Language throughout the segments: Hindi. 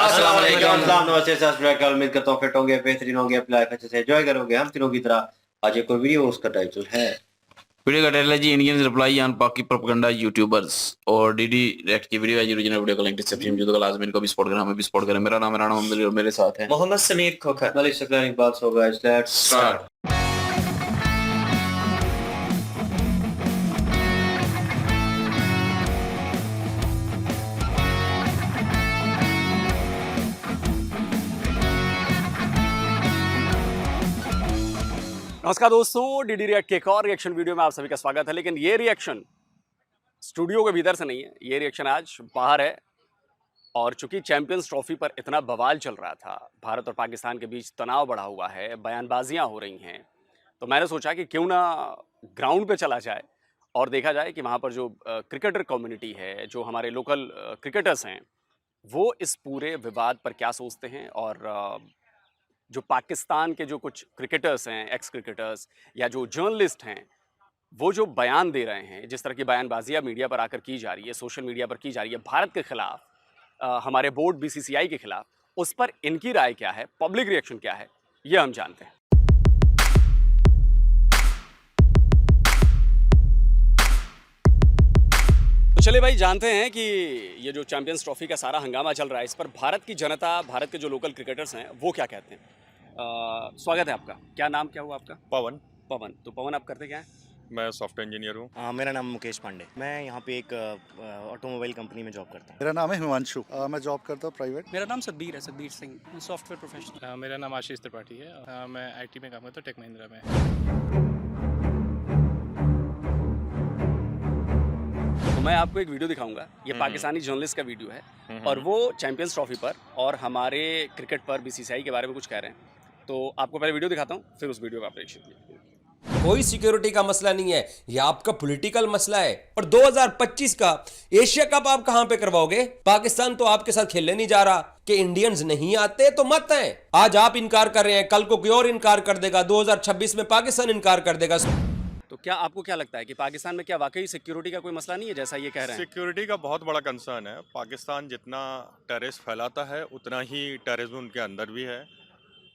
अस्सलाम वालेकुम। नमस्ते, सत श्री अकाल। उम्मीद करता हूँ फिट होंगे, बेहतरीन होंगे, अपनी लाइफ अच्छे से एंजॉय करोगे। हम तीनों की तरह आज एक और वीडियो, उसका टाइटल है वीडियो का टाइटल है जी इंडियंस रिप्लाई ऑन पाकि प्रोपेगेंडा यूट्यूबर्स। और डीडी रेक्ट की वीडियो है जी, ओरिजिनल वीडियो का लिंक डिस्क्रिप्शन में। जो तो लाजमी इनको भी सपोर्ट करें, हमें भी सपोर्ट करें। मेरा नाम है राणा मोहम्मद और मेरे साथ हैं मोहम्मद समीर खोखर, मलिक सकलानी। बात होगा लेट्स स्टार्ट। नमस्कार दोस्तों, डीडी रिएक्ट के एक और रिएक्शन वीडियो में आप सभी का स्वागत है। लेकिन ये रिएक्शन स्टूडियो के भीतर से नहीं है, ये रिएक्शन आज बाहर है। और चूंकि चैंपियंस ट्रॉफी पर इतना बवाल चल रहा था, भारत और पाकिस्तान के बीच तनाव बढ़ा हुआ है, बयानबाजियां हो रही हैं, तो मैंने सोचा कि क्यों ना ग्राउंड पे चला जाए और देखा जाए कि वहाँ पर जो क्रिकेटर कम्युनिटी है, जो हमारे लोकल क्रिकेटर्स हैं, वो इस पूरे विवाद पर क्या सोचते हैं। और जो पाकिस्तान के जो कुछ क्रिकेटर्स हैं, एक्स क्रिकेटर्स या जो जर्नलिस्ट हैं, वो जो बयान दे रहे हैं, जिस तरह की बयानबाजियां मीडिया पर आकर की जा रही है, सोशल मीडिया पर की जा रही है भारत के खिलाफ, हमारे बोर्ड बीसीसीआई के खिलाफ, उस पर इनकी राय क्या है, पब्लिक रिएक्शन क्या है, ये हम जानते हैं। तो चलिए भाई, जानते हैं कि ये जो चैंपियंस ट्रॉफी का सारा हंगामा चल रहा है, इस पर भारत की जनता, भारत के जो लोकल क्रिकेटर्स हैं, वो क्या कहते हैं। स्वागत है आपका। क्या नाम क्या हुआ आपका? पवन। पवन। तो पवन, आप करते क्या हैं? मैं सॉफ्टवेयर इंजीनियर हूँ। मेरा नाम मुकेश पांडे। मैं यहाँ पे एक ऑटोमोबाइल कंपनी में जॉब करता हूँ। मेरा नाम है हिमांशु। मैं जॉब करता हूँ प्राइवेट। मेरा नाम सतबीर है, सतबीर सिंह, सॉफ्टवेयर प्रोफेशनल। मेरा नाम आशीष त्रिपाठी है। मैं आईटी में काम करता हूँ, टेक महिंद्रा में। तो मैं आपको एक वीडियो दिखाऊंगा, ये पाकिस्तानी जर्नलिस्ट का वीडियो है, और वो चैंपियंस ट्रॉफी पर और हमारे क्रिकेट पर बीसीसीआई के बारे में कुछ कह रहे हैं। तो आपको पहले वीडियो दिखाता हूँ, फिर उस वीडियो का आप प्रेक्षित कीजिए। कोई सिक्योरिटी का मसला नहीं है, ये आपका पॉलिटिकल मसला है। और 2025 का एशिया कप आप कहां पे करवाओगे? पाकिस्तान तो आपके साथ खेलने नहीं जा रहा कि इंडियंस नहीं आते तो मत हैं। आज आप इनकार कर रहे हैं, कल को कोई और इनकार कर देगा, 2026 में पाकिस्तान इनकार कर देगा। तो क्या आपको क्या लगता है कि पाकिस्तान में क्या वाकई सिक्योरिटी का कोई मसला नहीं है, जैसा ये कह रहे हैं? सिक्योरिटी का बहुत बड़ा कंसर्न है। पाकिस्तान जितना टेररिस्ट फैलाता है, उतना ही टेररिज्म उनके अंदर भी है।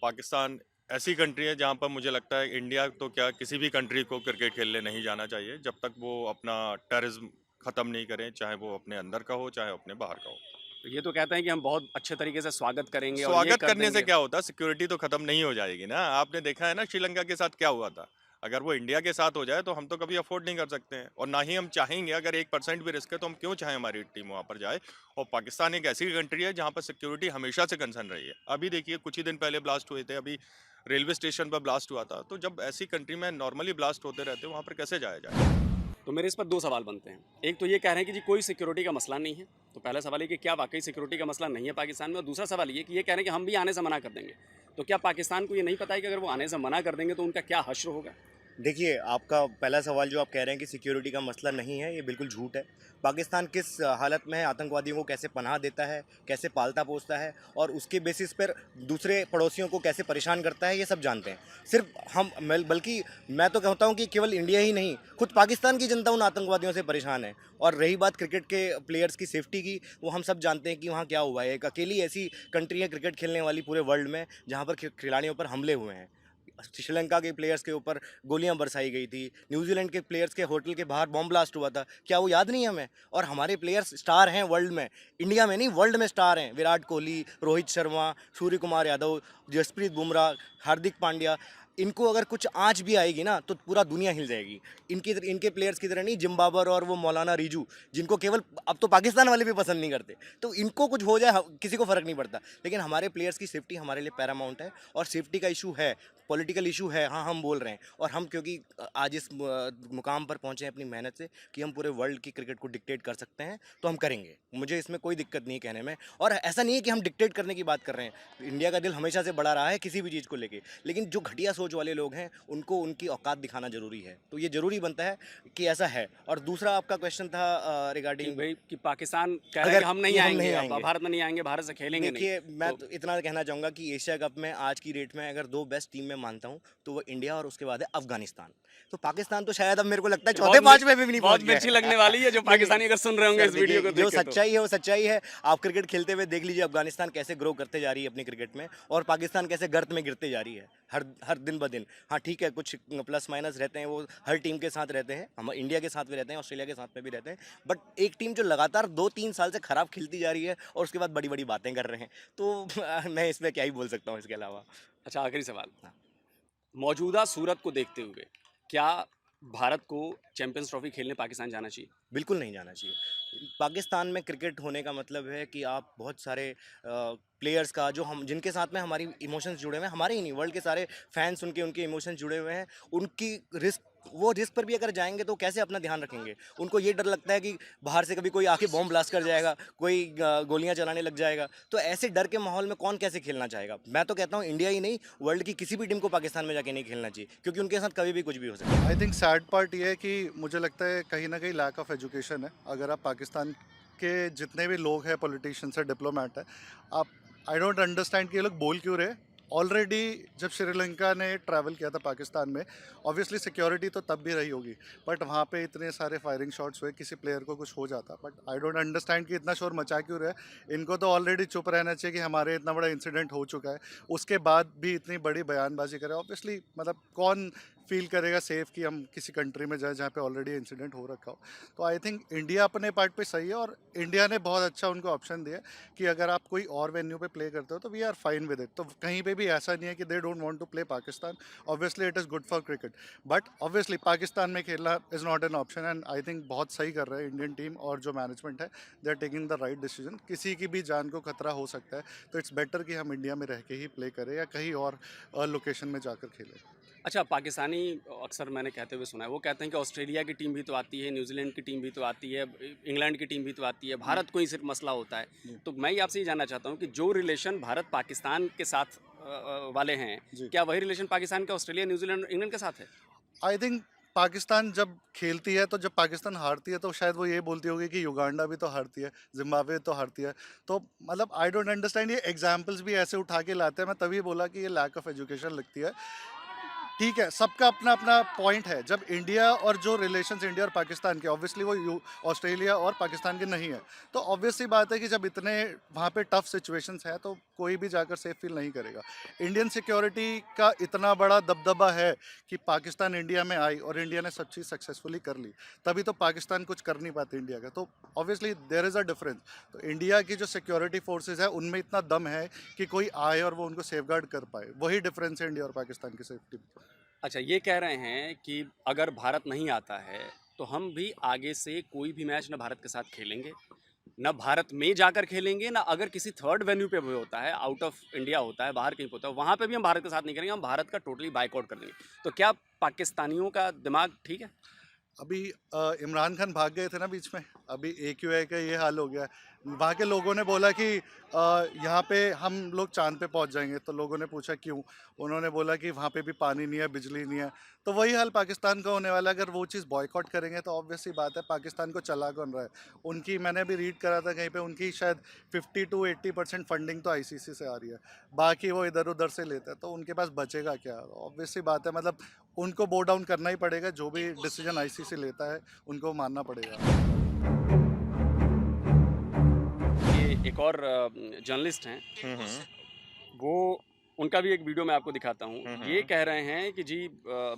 पाकिस्तान ऐसी कंट्री है जहाँ पर मुझे लगता है इंडिया तो क्या, किसी भी कंट्री को क्रिकेट खेलने नहीं जाना चाहिए जब तक वो अपना टेररिज्म ख़त्म नहीं करें, चाहे वो अपने अंदर का हो चाहे अपने बाहर का हो। तो ये तो कहते हैं कि हम बहुत अच्छे तरीके से स्वागत करेंगे। स्वागत करने से क्या होता है, सिक्योरिटी तो खत्म नहीं हो जाएगी ना। आपने देखा है ना श्रीलंका के साथ क्या हुआ था। अगर वो इंडिया के साथ हो जाए तो हम तो कभी अफोर्ड नहीं कर सकते हैं, और ना ही हम चाहेंगे। अगर 1% भी रिस्क है तो हम क्यों चाहें हमारी टीम वहाँ पर जाए। और पाकिस्तान एक ऐसी कंट्री है जहाँ पर सिक्योरिटी हमेशा से कंसर्न रही है। अभी देखिए, कुछ ही दिन पहले ब्लास्ट हुए थे, अभी रेलवे स्टेशन पर ब्लास्ट हुआ था। तो जब ऐसी कंट्री में नॉर्मली ब्लास्ट होते रहते हैं, वहाँ पर कैसे जाया जाए? तो मेरे इस पर दो सवाल बनते हैं। एक तो ये कह रहे हैं कि जी कोई सिक्योरिटी का मसला नहीं है, तो पहला सवाल ये कि क्या वाकई सिक्योरिटी का मसला नहीं है पाकिस्तान में। और दूसरा सवाल ये कि ये कह रहे हैं कि हम भी आने से मना कर देंगे। तो क्या पाकिस्तान को ये नहीं पता है कि अगर वो आने से मना कर देंगे तो उनका क्या हश्र होगा? देखिए, आपका पहला सवाल जो आप कह रहे हैं कि सिक्योरिटी का मसला नहीं है, ये बिल्कुल झूठ है। पाकिस्तान किस हालत में है, आतंकवादियों को कैसे पनाह देता है, कैसे पालता पोसता है, और उसके बेसिस पर दूसरे पड़ोसियों को कैसे परेशान करता है, ये सब जानते हैं। सिर्फ हम, बल्कि मैं तो कहता हूँ कि केवल इंडिया ही नहीं, खुद पाकिस्तान की जनता उन आतंकवादियों से परेशान है। और रही बात क्रिकेट के प्लेयर्स की सेफ्टी की, वो हम सब जानते हैं कि वहाँ क्या हुआ है। एक अकेली ऐसी कंट्री है क्रिकेट खेलने वाली पूरे वर्ल्ड में जहाँ पर खिलाड़ियों पर हमले हुए हैं। श्रीलंका के प्लेयर्स के ऊपर गोलियां बरसाई गई थी, न्यूजीलैंड के प्लेयर्स के होटल के बाहर बॉम्ब ब्लास्ट हुआ था, क्या वो याद नहीं हमें? और हमारे प्लेयर्स स्टार हैं वर्ल्ड में, इंडिया में नहीं वर्ल्ड में स्टार हैं। विराट कोहली, रोहित शर्मा, सूर्य कुमार यादव, जसप्रीत बुमराह, हार्दिक पांड्या। इनको अगर कुछ आँच भी आएगी ना तो पूरा दुनिया हिल जाएगी। इनके प्लेयर्स की तरह नहीं जिम्बाबर और वो मौलाना रिजू, जिनको केवल अब तो पाकिस्तान वाले भी पसंद नहीं करते। तो इनको कुछ हो जाए, किसी को फ़र्क नहीं पड़ता। लेकिन हमारे प्लेयर्स की सेफ्टी हमारे लिए पैरामाउंट है, और सेफ्टी का इशू है, पॉलिटिकल इशू है। हाँ, हम बोल रहे हैं, और हम क्योंकि आज इस मुकाम पर पहुँचे हैं अपनी मेहनत से कि हम पूरे वर्ल्ड की क्रिकेट को डिक्टेट कर सकते हैं, तो हम करेंगे। मुझे इसमें कोई दिक्कत नहीं कहने में। और ऐसा नहीं है कि हम डिक्टेट करने की बात कर रहे हैं। इंडिया का दिल हमेशा से बड़ा रहा है किसी भी चीज़ को लेके, लेकिन जो घटिया सोच वाले लोग हैं उनको उनकी औकात दिखाना जरूरी है। तो ये जरूरी बनता है कि ऐसा है। और दूसरा आपका क्वेश्चन था रिगार्डिंग भाई कि पाकिस्तान कह रहे हैं कि हम नहीं आएंगे, भारत में नहीं आएंगे, भारत से खेलेंगे नहीं। देखिए, मैं तो इतना कहना चाहूँगा कि एशिया कप में आज की डेट में अगर दो बेस्ट टीम में मैं मानता हूँ तो वो इंडिया और उसके बाद है अफगानिस्तान। तो पाकिस्तान तो शायद अब मेरे को लगता है चौथे पांचवें में भी नहीं पहुंच बहुत गया मिर्ची लगने वाली है जो पाकिस्तानी अगर सुन रहे होंगे सर, इस वीडियो को देखिए, जो देख के तो। सच्चाई है वो सच्चाई है। आप क्रिकेट खेलते हुए देख लीजिए अफगानिस्तान कैसे ग्रो करते जा रही है अपनी क्रिकेट में, और पाकिस्तान कैसे गर्त में गिरते जा रही है हर दिन ब दिन। हाँ ठीक है, कुछ प्लस माइनस रहते हैं, वो हर टीम के साथ रहते हैं, हम इंडिया के साथ भी रहते हैं, ऑस्ट्रेलिया के साथ में भी रहते हैं, बट एक टीम जो लगातार 2-3 साल से खराब खेलती जा रही है और उसके बाद बड़ी बड़ी बातें कर रहे हैं, तो मैं इसमें क्या ही बोल सकता हूँ इसके अलावा। अच्छा, आखिरी सवाल, मौजूदा सूरत को देखते हुए क्या भारत को चैंपियंस ट्रॉफी खेलने पाकिस्तान जाना चाहिए? बिल्कुल नहीं जाना चाहिए। पाकिस्तान में क्रिकेट होने का मतलब है कि आप बहुत सारे प्लेयर्स का जो हम जिनके साथ में हमारी इमोशंस जुड़े हुए हैं, हमारे ही नहीं वर्ल्ड के सारे फैंस उनके इमोशंस जुड़े हुए हैं, उनकी वो रिस्क पर भी अगर जाएंगे तो कैसे अपना ध्यान रखेंगे? उनको ये डर लगता है कि बाहर से कभी कोई आके बॉम्ब ब्लास्ट कर जाएगा, कोई गोलियां चलाने लग जाएगा, तो ऐसे डर के माहौल में कौन कैसे खेलना चाहेगा? मैं तो कहता हूँ इंडिया ही नहीं, वर्ल्ड की किसी भी टीम को पाकिस्तान में जाके नहीं खेलना चाहिए, क्योंकि उनके साथ कभी भी कुछ भी हो सकता है। आई थिंक सैड पार्ट ये है कि मुझे लगता है कहीं ना कहीं लैक ऑफ एजुकेशन है। अगर आप पाकिस्तान के जितने भी लोग हैं, पॉलिटिशियंस है, डिप्लोमेट है, आप आई डोंट अंडरस्टैंड कि ये लोग बोल क्यों रहे। ऑलरेडी जब श्रीलंका ने ट्रैवल किया था पाकिस्तान में, ऑब्वियसली सिक्योरिटी तो तब भी रही होगी, बट वहाँ पे इतने सारे फायरिंग शॉट्स हुए, किसी प्लेयर को कुछ हो जाता, बट आई डोंट अंडरस्टैंड कि इतना शोर मचा क्यों रहे। इनको तो ऑलरेडी चुप रहना चाहिए कि हमारे इतना बड़ा इंसिडेंट हो चुका है, उसके बाद भी इतनी बड़ी बयानबाजी करें। ऑब्वियसली मतलब कौन फील करेगा सेफ कि हम किसी कंट्री में जाए जहाँ पे ऑलरेडी इंसिडेंट हो रखा हो। तो आई थिंक इंडिया अपने पार्ट पे सही है, और इंडिया ने बहुत अच्छा उनको ऑप्शन दिया कि अगर आप कोई और वेन्यू पे प्ले करते हो तो we are fine with it. तो कहीं पे भी ऐसा नहीं है कि they don't want to play Pakistan. Obviously it is good for cricket, but obviously Pakistan में खेलना is not an option, and I think बहुत सही कर रहा है इंडियन टीम और जो मैनेजमेंट है, they are taking the right decision. किसी की भी जान को खतरा हो सकता है, तो इट्स बेटर कि हम इंडिया में रह के ही प्ले करें या कहीं और लोकेशन में जाकर खेलें। अच्छा, पाकिस्तानी अक्सर मैंने कहते हुए सुना है, वो कहते हैं कि ऑस्ट्रेलिया की टीम भी तो आती है, न्यूजीलैंड की टीम भी तो आती है, इंग्लैंड की टीम भी तो आती है, भारत को ही सिर्फ मसला होता है। तो मैं ये आपसे ये जानना चाहता हूँ कि जो रिलेशन भारत पाकिस्तान के साथ वाले हैं, क्या वही रिलेशन पाकिस्तान के ऑस्ट्रेलिया, न्यूजीलैंड, इंग्लैंड के साथ है? आई थिंक पाकिस्तान जब खेलती है, तो जब पाकिस्तान हारती है तो शायद वो ये बोलती होगी कि युगांडा भी तो हारती है, जिम्बाब्वे तो हारती है। तो मतलब आई डोंट अंडरस्टैंड, ये एग्जाम्पल्स भी ऐसे उठा के लाते हैं। मैं तभी बोला कि ये लैक ऑफ एजुकेशन लगती है। ठीक है, सबका अपना अपना पॉइंट है। जब इंडिया और जो रिलेशंस इंडिया और पाकिस्तान के, ऑब्वियसली वो ऑस्ट्रेलिया और पाकिस्तान के नहीं है, तो ऑब्वियस सी बात है कि जब इतने वहाँ पे टफ सिचुएशंस हैं तो कोई भी जाकर सेफ फील नहीं करेगा। इंडियन सिक्योरिटी का इतना बड़ा दबदबा है कि पाकिस्तान इंडिया में आई और इंडिया ने सब चीज़ सक्सेसफुली कर ली, तभी तो पाकिस्तान कुछ कर नहीं पाते इंडिया का। तो obviously there is a difference. तो इंडिया की जो सिक्योरिटी फोर्सेज है उनमें इतना दम है कि कोई आए और वो उनको सेफगार्ड कर पाए, वही डिफरेंस है इंडिया और पाकिस्तान की सेफ्टी में। अच्छा, ये कह रहे हैं कि अगर भारत नहीं आता है तो हम भी आगे से कोई भी मैच न भारत के साथ खेलेंगे, न भारत में जाकर खेलेंगे, ना अगर किसी थर्ड वेन्यू पे भी होता है, आउट ऑफ इंडिया होता है, बाहर कहीं होता है, वहाँ पे भी हम भारत के साथ नहीं करेंगे, हम भारत का टोटली बाइकआउट कर देंगे। तो क्या पाकिस्तानियों का दिमाग ठीक है? अभी इमरान खान भाग गए थे ना बीच में, अभी AQI का ये हाल हो गया। वहाँ के लोगों ने बोला कि यहाँ पे हम लोग चांद पे पहुँच जाएंगे, तो लोगों ने पूछा क्यों, उन्होंने बोला कि वहाँ पे भी पानी नहीं है, बिजली नहीं है। तो वही हाल पाकिस्तान का होने वाला है। अगर वो चीज़ बॉयकॉट करेंगे तो ऑब्वियसली बात है पाकिस्तान को चला कौन रहा है। उनकी, मैंने अभी रीड करा था कहीं पे, उनकी शायद 50 to 80% फंडिंग तो ICC से आ रही है, बाकी वो इधर उधर से लेते हैं, तो उनके पास बचेगा क्या? ऑब्वियसली बात है, मतलब उनको बो डाउन करना ही पड़ेगा। जो भी डिसीजन ICC लेता है उनको मानना पड़ेगा। ये एक और जर्नलिस्ट हैं, वो उनका भी एक वीडियो मैं आपको दिखाता हूँ। ये कह रहे हैं कि जी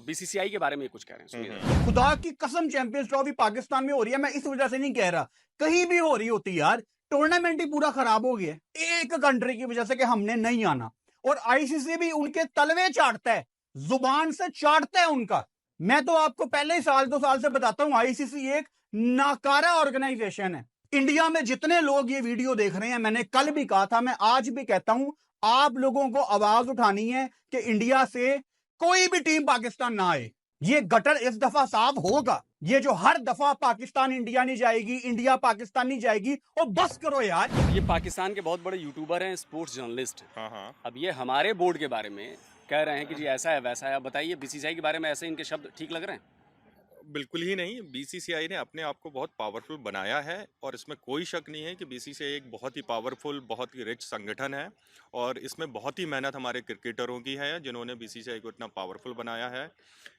BCCI के बारे में कुछ कह रहे हैं, सुनिए। खुदा की कसम चैंपियंस ट्रॉफी पाकिस्तान में हो रही है, मैं इस वजह से नहीं कह रहा, कहीं भी हो रही होती यार। टूर्नामेंट ही पूरा खराब हो गया एक कंट्री की वजह से कि हमने नहीं आना, और ICC भी उनके तलवे चाटता है, जुबान से चाटता है उनका। मैं तो आपको पहले ही 1-2 साल से बताता हूं, ICC एक नाकारा ऑर्गेनाइजेशन है। इंडिया में जितने लोग ये वीडियो देख रहे हैं, मैंने कल भी कहा था, मैं आज भी कहता हूं, आप लोगों को आवाज उठानी है कि इंडिया से कोई भी टीम पाकिस्तान ना आए। ये गटर इस दफा साफ होगा। ये जो हर दफा पाकिस्तान इंडिया नहीं जाएगी, इंडिया पाकिस्तान नहीं जाएगी, और बस करो यार। ये पाकिस्तान के बहुत बड़े यूट्यूबर हैं, स्पोर्ट्स जर्नलिस्ट हैं। अब ये हमारे बोर्ड के बारे में कह रहे हैं कि जी ऐसा है वैसा है। बताइए BCCI के बारे में ऐसे इनके शब्द ठीक लग रहे हैं? बिल्कुल ही नहीं, बीसीसीआई ने अपने आप को बहुत पावरफुल बनाया है और इसमें कोई शक नहीं है कि बीसीसीआई एक बहुत ही पावरफुल, बहुत ही रिच संगठन है और इसमें बहुत ही मेहनत हमारे क्रिकेटरों की है जिन्होंने बीसीसीआई को इतना पावरफुल बनाया है।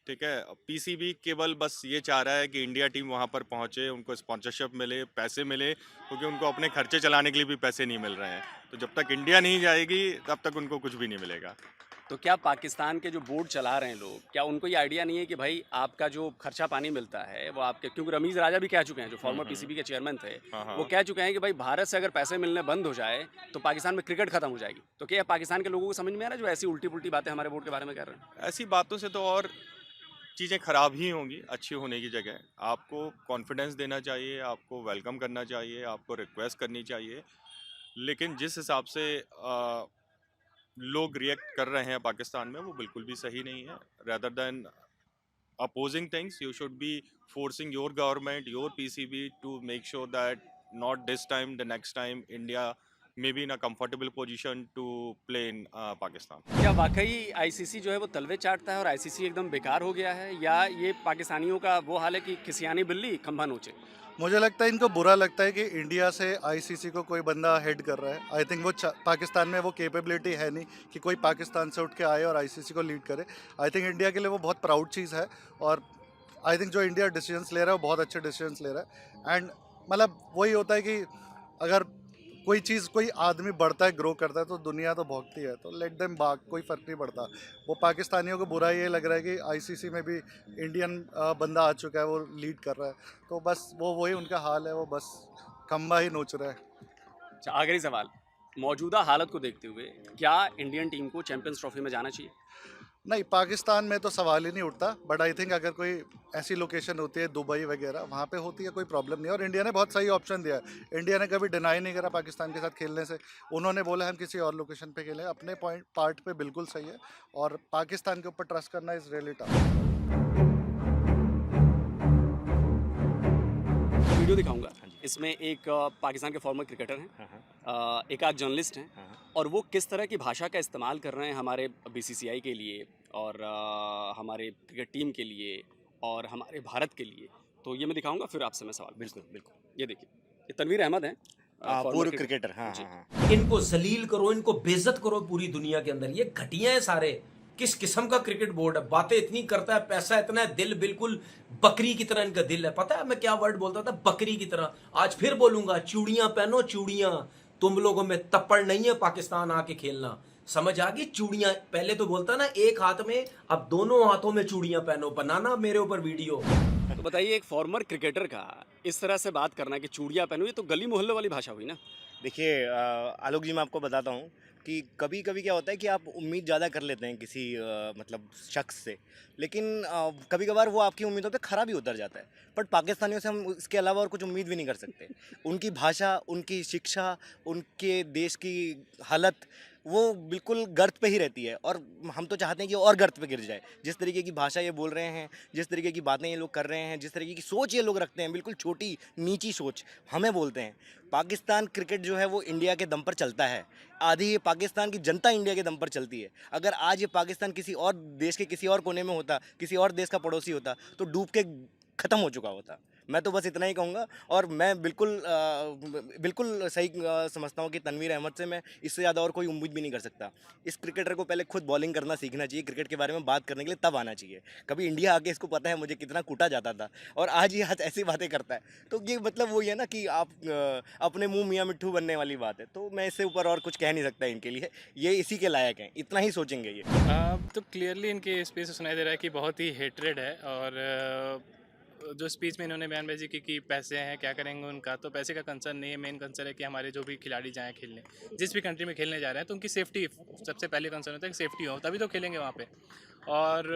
ठीक है, पीसीबी केवल बस ये चाह रहा है कि इंडिया टीम वहाँ पर पहुँचे, उनको स्पॉन्सरशिप मिले, पैसे मिले, क्योंकि उनको अपने खर्चे चलाने के लिए भी पैसे नहीं मिल रहे हैं। तो जब तक इंडिया नहीं जाएगी तब तक उनको कुछ भी नहीं मिलेगा। तो क्या पाकिस्तान के जो बोर्ड चला रहे हैं लोग, क्या उनको ये आइडिया नहीं है कि भाई आपका जो खर्चा पानी मिलता है वो आपके, क्योंकि रमीज राजा भी कह चुके हैं, जो फॉर्मर पीसीबी के चेयरमैन थे, हाँ, वो कह चुके हैं कि भाई भारत से अगर पैसे मिलने बंद हो जाए तो पाकिस्तान में क्रिकेट खत्म हो जाएगी। तो क्या पाकिस्तान के लोगों को समझ में आ रहा है जो ऐसी उल्टी पुल्टी बातें हमारे बोर्ड के बारे में कर रहे हैं? ऐसी बातों से तो और चीज़ें ख़राब ही होंगी अच्छी होने की जगह। आपको कॉन्फिडेंस देना चाहिए, आपको वेलकम करना चाहिए, आपको रिक्वेस्ट करनी चाहिए, लेकिन जिस हिसाब से लोग रिएक्ट कर रहे हैं पाकिस्तान में वो बिल्कुल भी सही नहीं है। Rather than opposing things, you should be forcing your government, your PCB to make sure that not this time, the next time India may be in a comfortable position to play in Pakistan. क्या वाकई आईसीसी जो है वो तलवे चाटता है और आईसीसी एकदम बेकार हो गया है, या ये पाकिस्तानियों का वो हाल है कि खिसियानी बिल्ली खंभा नोचे? मुझे लगता है इनको बुरा लगता है कि इंडिया से आईसीसी को कोई बंदा हेड कर रहा है। आई थिंक वो पाकिस्तान में वो कैपेबिलिटी है नहीं कि कोई पाकिस्तान से उठ के आए और आईसीसी को लीड करे। आई थिंक इंडिया के लिए वो बहुत प्राउड चीज़ है और आई थिंक जो इंडिया डिसीजंस ले रहा है वो बहुत अच्छे डिसीजंस ले रहा है। एंड मतलब वही होता है कि अगर कोई चीज़, कोई आदमी बढ़ता है, ग्रो करता है तो दुनिया तो भोगती है, तो लेट देम भाग, कोई फ़र्क नहीं पड़ता। वो पाकिस्तानियों को बुरा ये लग रहा है कि आईसीसी में भी इंडियन बंदा आ चुका है, वो लीड कर रहा है, तो बस वो वही उनका हाल है, वो बस खंबा ही नोच रहा है। अच्छा, आखिरी सवाल, मौजूदा हालत को देखते हुए क्या इंडियन टीम को चैंपियंस ट्रॉफी में जाना चाहिए? नहीं, पाकिस्तान में तो सवाल ही नहीं उठता, बट आई थिंक अगर कोई ऐसी लोकेशन होती है दुबई वगैरह, वहाँ पे होती है, कोई प्रॉब्लम नहीं है। और इंडिया ने बहुत सही ऑप्शन दिया है। इंडिया ने कभी डिनाई नहीं करा पाकिस्तान के साथ खेलने से। उन्होंने बोला हम किसी और लोकेशन पे खेलें, अपने पार्ट पे बिल्कुल सही है और पाकिस्तान के ऊपर ट्रस्ट करना इज़ रियली टफ। वीडियो दिखाऊंगा, इसमें एक पाकिस्तान के फॉर्मर क्रिकेटर हैं, एक आध जर्नलिस्ट हैं, और वो किस तरह की भाषा का इस्तेमाल कर रहे हैं हमारे बीसीसीआई के लिए और हमारे क्रिकेट टीम के लिए और हमारे भारत के लिए। तो ये मैं दिखाऊंगा, फिर आपसे मैं सवाल। बिल्कुल बिल्कुल। ये देखिए, ये तनवीर अहमद हैं, पूर्व क्रिकेटर। हाँ जी। हाँ हाँ। इनको जलील करो, इनको बेइज्जत करो पूरी दुनिया के अंदर। ये घटिया है सारे। किस किस्म का क्रिकेट बोर्ड है? बातें इतनी करता है, पैसा इतना है, दिल बिल्कुल बकरी की तरह इनका दिल है। पता है मैं क्या वर्ड बोलता था? बकरी की तरह। आज फिर बोलूंगा, चूड़ियां पहनो, चूड़ियां। तुम लोगों में तप्पड़ नहीं है पाकिस्तान आके खेलना, समझ आ गई? चूड़ियां पहले तो बोलता ना एक हाथ में, अब दोनों हाथों में चूड़ियां पहनो। बनाना मेरे ऊपर वीडियो। तो बताइए, एक फॉर्मर क्रिकेटर का इस तरह से बात करना कि चूड़ियां पहनो, ये तो गली मोहल्ले वाली भाषा हुई ना। देखिए आलोक जी, मैं आपको बताता हूँ कि कभी कभी क्या होता है कि आप उम्मीद ज़्यादा कर लेते हैं किसी मतलब शख्स से, लेकिन कभी कभार वो आपकी उम्मीदों पे खरा भी उतर जाता है। बट पाकिस्तानियों से हम इसके अलावा और कुछ उम्मीद भी नहीं कर सकते। उनकी भाषा, उनकी शिक्षा, उनके देश की हालत वो बिल्कुल गर्त पे ही रहती है और हम तो चाहते हैं कि और गर्त पे गिर जाए। जिस तरीके की भाषा ये बोल रहे हैं, जिस तरीके की बातें ये लोग कर रहे हैं, जिस तरीके की सोच ये लोग रखते हैं, बिल्कुल छोटी नीची सोच हमें बोलते हैं। पाकिस्तान क्रिकेट जो है वो इंडिया के दम पर चलता है। आधी ये पाकिस्तान की जनता इंडिया के दम पर चलती है। अगर आज ये पाकिस्तान किसी और देश के किसी और कोने में होता, किसी और देश का पड़ोसी होता, तो डूब के ख़त्म हो चुका होता। मैं तो बस इतना ही कहूँगा और मैं बिल्कुल सही समझता हूँ कि तनवीर अहमद से मैं इससे ज़्यादा और कोई उम्मीद भी नहीं कर सकता। इस क्रिकेटर को पहले खुद बॉलिंग करना सीखना चाहिए, क्रिकेट के बारे में बात करने के लिए तब आना चाहिए। कभी इंडिया आके इसको पता है मुझे कितना कूटा जाता था और आज ये ऐसी बातें करता है, तो ये मतलब वही है ना कि आप अपने मुँह मियाँ मिट्ठू बनने वाली बात है। तो मैं इससे ऊपर और कुछ कह नहीं सकता इनके लिए, ये इसी के लायक हैं, इतना ही सोचेंगे ये। तो क्लियरली इनके स्पीच से सुनाई दे रहा है कि बहुत ही हेट्रेड है और जो स्पीच में इन्होंने बयानबाजी की कि पैसे हैं, क्या करेंगे उनका, तो पैसे का कंसर्न नहीं है। मेन कंसर्न है कि हमारे जो भी खिलाड़ी जाएं खेलने, जिस भी कंट्री में खेलने जा रहे हैं, तो उनकी सेफ्टी सबसे पहले कंसर्न होता है कि सेफ्टी हो, तभी तो खेलेंगे वहाँ पे। और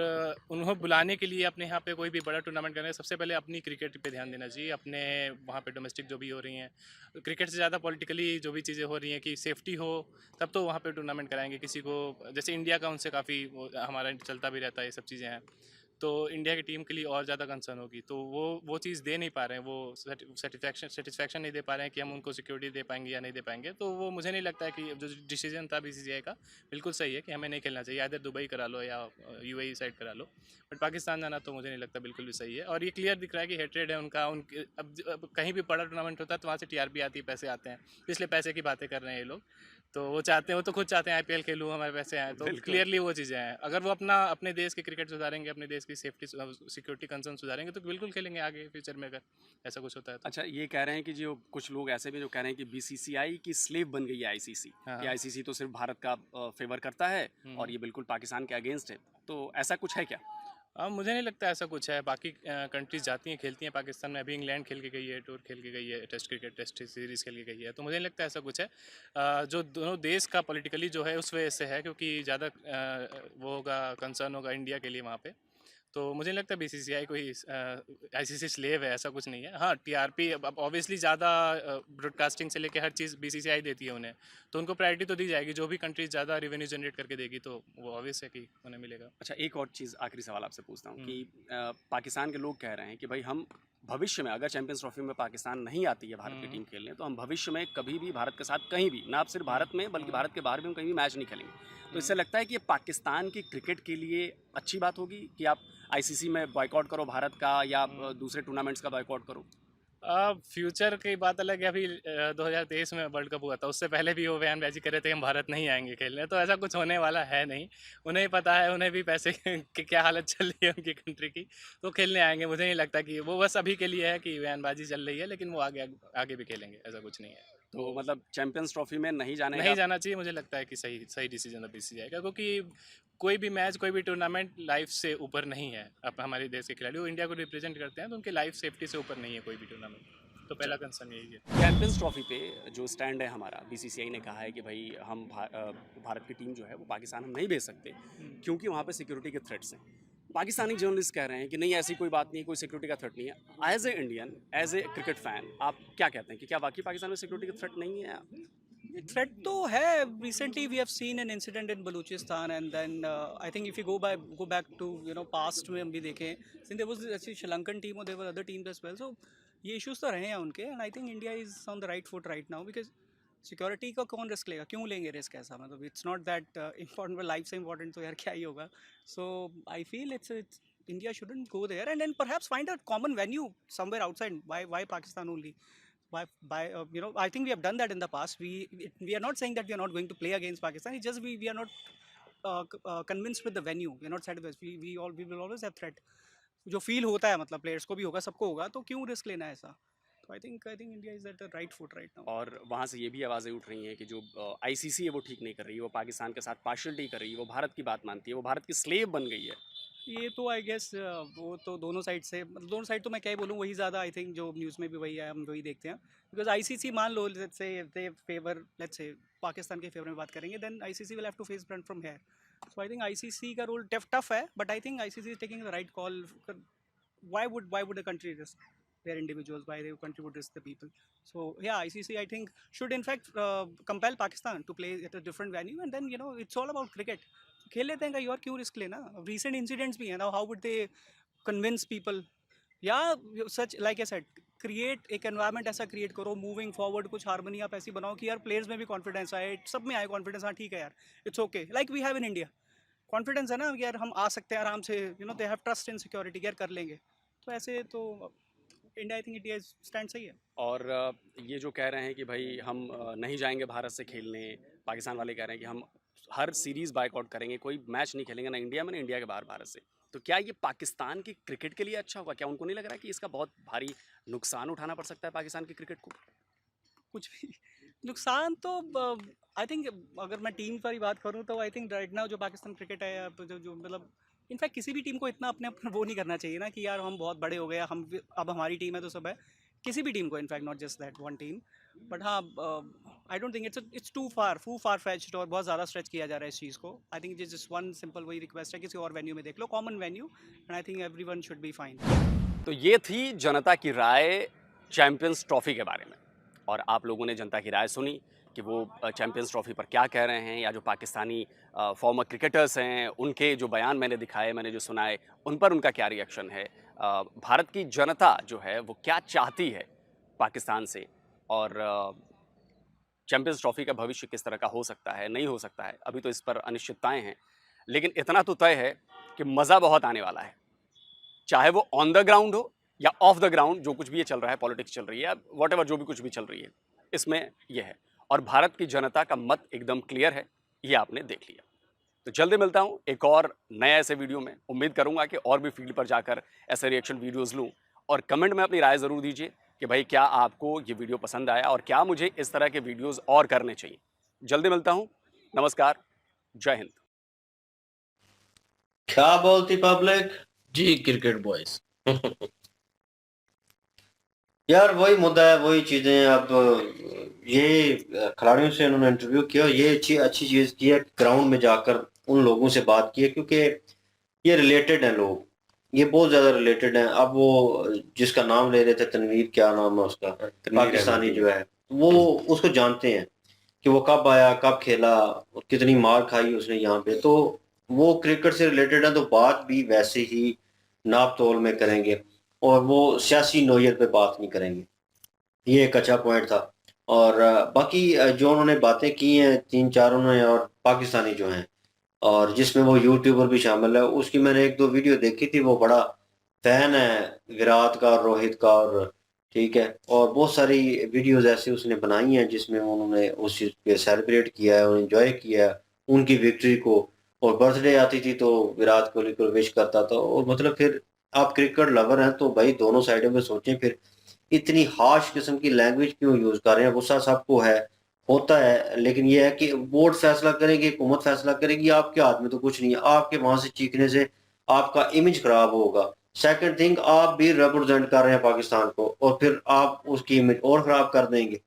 उन्हें बुलाने के लिए अपने यहाँ पे कोई भी बड़ा टूर्नामेंट करने सबसे पहले अपनी क्रिकेट पे ध्यान देना चाहिए। अपने वहाँ पे डोमेस्टिक जो भी हो रही हैं, क्रिकेट से ज़्यादा पॉलिटिकली जो भी चीज़ें हो रही हैं कि सेफ्टी हो, तब तो वहाँ पे टूर्नामेंट कराएंगे। किसी को जैसे इंडिया का उनसे काफ़ी हमारा चलता भी रहता है, ये सब चीज़ें हैं। तो इंडिया की टीम के लिए और ज़्यादा कंसर्न होगी। तो वो चीज़ दे नहीं पा रहे हैं, वो सेटिस्फैक्शन नहीं दे पा रहे हैं कि हम उनको सिक्योरिटी दे पाएंगे या नहीं दे पाएंगे। तो वो मुझे नहीं लगता है कि जो डिसीजन था BCCI का बिल्कुल सही है कि हमें नहीं खेलना चाहिए, इधर दुबई करा लो या UAE साइड करा लो, बट पाकिस्तान जाना तो मुझे नहीं लगता बिल्कुल भी सही है। और ये क्लियर दिख रहा है कि हेट्रेड है उनका, उनके अब कहीं भी बड़ा टूर्नामेंट होता है तो वहाँ से TRP आती है, पैसे आते हैं, इसलिए पैसे की बातें कर रहे हैं ये लोग। तो वो चाहते हैं, वो तो खुद चाहते हैं IPL खेलूँ, हमारे पैसे आए, तो क्लियरली वो चीज़ें हैं। अगर वो अपने देश के क्रिकेट सुधारेंगे, अपने देश की सेफ्टी सिक्योरिटी कंसर्न सुधारेंगे तो बिल्कुल खेलेंगे आगे फ्यूचर में, अगर ऐसा कुछ होता है तो। अच्छा, ये कह रहे हैं कि जो कुछ लोग ऐसे भी जो कह रहे हैं कि BCCI की स्लेव बन गई है ICC, हाँ। कि ICC तो सिर्फ भारत का फेवर करता है और ये बिल्कुल पाकिस्तान के अगेंस्ट है, तो ऐसा कुछ है क्या? मुझे नहीं लगता ऐसा कुछ है। बाकी कंट्रीज जाती हैं, खेलती हैं पाकिस्तान में, अभी इंग्लैंड खेल के गई है, टूर खेल के गई है, टेस्ट सीरीज़ खेल के गई है, तो मुझे नहीं लगता ऐसा कुछ है। जो दोनों देश का पॉलिटिकली जो है उस वजह से है, क्योंकि ज़्यादा वो होगा, कंसर्न होगा इंडिया के लिए वहाँ पे। तो मुझे नहीं लगता BCCI कोई ICC स्लेव है, ऐसा कुछ नहीं है। हाँ, TRP अब ऑब्वियसली ज़्यादा ब्रॉडकास्टिंग से लेके हर चीज़ BCCI देती है उन्हें, तो उनको प्रायोरिटी तो दी जाएगी। जो भी कंट्रीज ज़्यादा रेवेन्यू जनरेट करके देगी तो वो ऑब्वियस है कि उन्हें मिलेगा। अच्छा, एक और चीज़, आखिरी सवाल आपसे पूछता हूँ कि पाकिस्तान के लोग कह रहे हैं कि भाई हम भविष्य में अगर चैंपियंस ट्रॉफी में पाकिस्तान नहीं आती है भारत की टीम खेलने, तो हम भविष्य में कभी भी भारत के साथ कहीं भी, ना सिर्फ भारत में बल्कि भारत के बाहर भी हम कहीं भी मैच नहीं खेलेंगे। तो इससे लगता है कि ये पाकिस्तान की क्रिकेट के लिए अच्छी बात होगी कि आप ICC में बॉयकॉट करो भारत का, या दूसरे टूर्नामेंट्स का बॉयकॉट करो? फ्यूचर की बात अलग है। अभी 2023 में वर्ल्ड कप हुआ था, उससे पहले भी वो बयानबाजी कर रहे थे कि हम भारत नहीं आएंगे खेलने, तो ऐसा कुछ होने वाला है नहीं। उन्हें पता है, उन्हें भी पैसे की क्या हालत चल रही है उनकी कंट्री की, तो खेलने आएंगे। मुझे नहीं लगता कि वो बस अभी के लिए है कि बयानबाजी चल रही है, लेकिन वो आगे भी खेलेंगे, ऐसा कुछ नहीं है। तो मतलब चैंपियंस ट्रॉफी में नहीं जाना चाहिए, मुझे लगता है कि सही डिसीजन है BCCI का, क्योंकि कोई भी मैच, कोई भी टूर्नामेंट लाइफ से ऊपर नहीं है। अब हमारे देश के खिलाड़ी वो इंडिया को रिप्रेजेंट करते हैं, तो उनकी लाइफ सेफ्टी से ऊपर नहीं है कोई भी टूर्नामेंट। तो पहला कंसर्न यही है। चैंपियंस ट्रॉफी पे जो स्टैंड है हमारा, BCCI ने कहा है कि भाई हम भारत की टीम जो है वो पाकिस्तान हम नहीं भेज सकते क्योंकि वहाँ पे सिक्योरिटी के थ्रेट्स हैं। पाकिस्तानी जर्नलिस्ट कह रहे हैं कि नहीं, ऐसी कोई बात नहीं है, कोई सिक्योरिटी का थ्रेट नहीं है। As a Indian, as a cricket fan, आप क्या कहते हैं कि क्या वाकई पाकिस्तान में सिक्योरिटी का थ्रेट नहीं है? थ्रेट तो है। Recently we have seen an incident in Balochistan, and then I think if you go back to past में हम भी देखें, since there was actually Sri Lankan team और there were other teams as well, so ये इश्यूज तो रहे हैं उनके, and I think India is on the right foot right now, because security का कौन रिस्क लेगा, क्यों लेंगे रिस्क ऐसा, मतलब it's not that important, life से इंपॉर्टेंट तो यार क्या ही होगा। So I feel it's India shouldn't go there, and then perhaps find a common venue somewhere outside. Why Pakistan only? Why I think we have done that in the past. We are not saying that we are not going to play against Pakistan. It's just we are not convinced with the venue. We are not satisfied. We will always have threat. जो फील होता है, मतलब प्लेयर्स को भी होगा, सबको होगा, तो क्यों रिस्क लेना है ऐसा? तो आई think India is at the right foot right now. और वहाँ से ये भी आवाज़ें उठ रही हैं कि जो ICC है वो ठीक नहीं कर रही है, वो पाकिस्तान के साथ पार्शलिटी कर रही है, वो भारत की बात मानती है, वो भारत की स्लेव बन गई है। ये तो आई गेस वो तो दोनों साइड से, दोनों साइड तो मैं क्या ही बोलूँ, वही ज़्यादा आई थिंक जो न्यूज़ में भी वही है, हम वही देखते हैं। बिकॉज ICC मान लो let's say they favour, let's say Pakistan के फेवर में बात करेंगे, then ICC will have to face front from here. So I think ICC का रोल टफ है, but I think ICC is taking the right call. Why would a country risk their individuals? Why the country would risk the people? So yeah, ICC I think should in fact compel Pakistan to play at a different venue, and then it's all about cricket. खेल लेते हैं कहीं और, क्यों रिस्क लेना? Recent incidents भी हैं ना, how would they convince people? Yeah, such like I said, create एक environment ऐसा create करो, moving forward कुछ harmony आप ऐसी बनाओ कि यार players में भी confidence आए, सब में आए confidence, हाँ ठीक है यार, it's okay, like we have in India. Confidence है ना यार, हम आ सकते हैं आराम से, they have trust in security, यार कर लेंगे। तो ऐसे तो इंडिया, आई थिंक इंडिया स्टैंड सही है। और ये जो कह रहे हैं कि भाई हम नहीं जाएंगे भारत से खेलने, पाकिस्तान वाले कह रहे हैं कि हम हर सीरीज़ बाइकआउट करेंगे, कोई मैच नहीं खेलेंगे ना इंडिया में ना इंडिया के बाहर भारत से, तो क्या ये पाकिस्तान की क्रिकेट के लिए अच्छा होगा? क्या उनको नहीं लग रहा है कि इसका बहुत भारी नुकसान उठाना पड़ सकता है पाकिस्तान की क्रिकेट को? कुछ भी नुकसान तो आई थिंक, अगर मैं टीम की बात करूं तो आई थिंक राइट नाउ जो पाकिस्तान क्रिकेट है, जो मतलब इनफैक्ट किसी भी टीम को इतना अपने वो नहीं करना चाहिए ना कि यार हम बहुत बड़े हो गए, हम अब हमारी टीम है तो सब है। किसी भी टीम को, in fact not just that one team, but हाँ I don't think it's too far fetched और बहुत ज़्यादा स्ट्रेच किया जा रहा है इस चीज़ को। I think it's just one simple वही रिक्वेस्ट है, किसी और वेन्यू में देख लो, common venue, and I think everyone should be fine. तो ये थी जनता की राय चैंपियंस ट्रॉफी के बारे में, और आप लोगों ने जनता की राय सुनी कि वो चैंपियंस ट्रॉफी पर क्या कह रहे हैं, या जो पाकिस्तानी फॉर्मर क्रिकेटर्स हैं उनके जो बयान मैंने दिखाए, मैंने जो सुनाए, उन पर उनका क्या रिएक्शन है, भारत की जनता जो है वो क्या चाहती है पाकिस्तान से, और चैंपियंस ट्रॉफी का भविष्य किस तरह का हो सकता है, नहीं हो सकता है, अभी तो इस पर अनिश्चितताएं हैं। लेकिन इतना तो तय है कि मज़ा बहुत आने वाला है, चाहे वो ऑन द ग्राउंड हो या ऑफ द ग्राउंड, जो कुछ भी ये चल रहा है, पॉलिटिक्स चल रही है, वॉट जो भी कुछ भी चल रही है, इसमें यह है। और भारत की जनता का मत एकदम क्लियर है, ये आपने देख लिया। तो जल्दी मिलता हूँ एक और नए ऐसे वीडियो में। उम्मीद करूँगा कि और भी फील्ड पर जाकर ऐसे रिएक्शन वीडियोज़ लूँ, और कमेंट में अपनी राय ज़रूर दीजिए कि भाई क्या आपको ये वीडियो पसंद आया और क्या मुझे इस तरह के वीडियोज़ और करने चाहिए। जल्दी मिलता हूँ, नमस्कार, जय हिंद। क्या बोलती पब्लिक? जी क्रिकेट बॉयज। यार वही मुद्दा है, वही चीजें। अब ये खिलाड़ियों से उन्होंने इंटरव्यू किया, ये अच्छी चीज की है, ग्राउंड में जाकर उन लोगों से बात की है, क्योंकि ये रिलेटेड हैं लोग, ये बहुत ज्यादा रिलेटेड हैं। अब वो जिसका नाम ले रहे थे, तनवीर, क्या नाम है उसका, पाकिस्तानी जो है, वो उसको जानते हैं कि वो कब आया, कब खेला, और कितनी मार खाई उसने यहाँ पे। तो वो क्रिकेट से रिलेटेड है, तो बात भी वैसे ही नाप तोल में करेंगे, और वो सियासी नोयत पे बात नहीं करेंगे। ये एक अच्छा पॉइंट था। और बाकी जो उन्होंने बातें की हैं तीन चार उन्होंने, और पाकिस्तानी जो हैं, और जिसमें वो यूट्यूबर भी शामिल है, उसकी मैंने एक दो वीडियो देखी थी। वो बड़ा फैन है विराट का और रोहित का, और ठीक है, और बहुत सारी वीडियोस ऐसे उसने बनाई हैं जिसमें उन्होंने उस चीज़ पे सेलिब्रेट किया है और एंजॉय किया है उनकी विक्ट्री को। और बर्थडे आती थी तो विराट कोहली को विश करता था। और मतलब फिर आप क्रिकेट लवर हैं तो भाई दोनों साइडों में सोचें, फिर इतनी हार्श किस्म की लैंग्वेज क्यों यूज कर रहे हैं? गुस्सा सबको है, होता है, लेकिन ये है कि बोर्ड फैसला करेगी, हुकूमत फैसला करेगी, आपके हाथ में तो कुछ नहीं है। आपके वहां से चीखने से आपका इमेज खराब होगा। सेकंड थिंग, आप भी रिप्रेजेंट कर रहे हैं पाकिस्तान को, और फिर आप उसकी इमेज और खराब कर देंगे।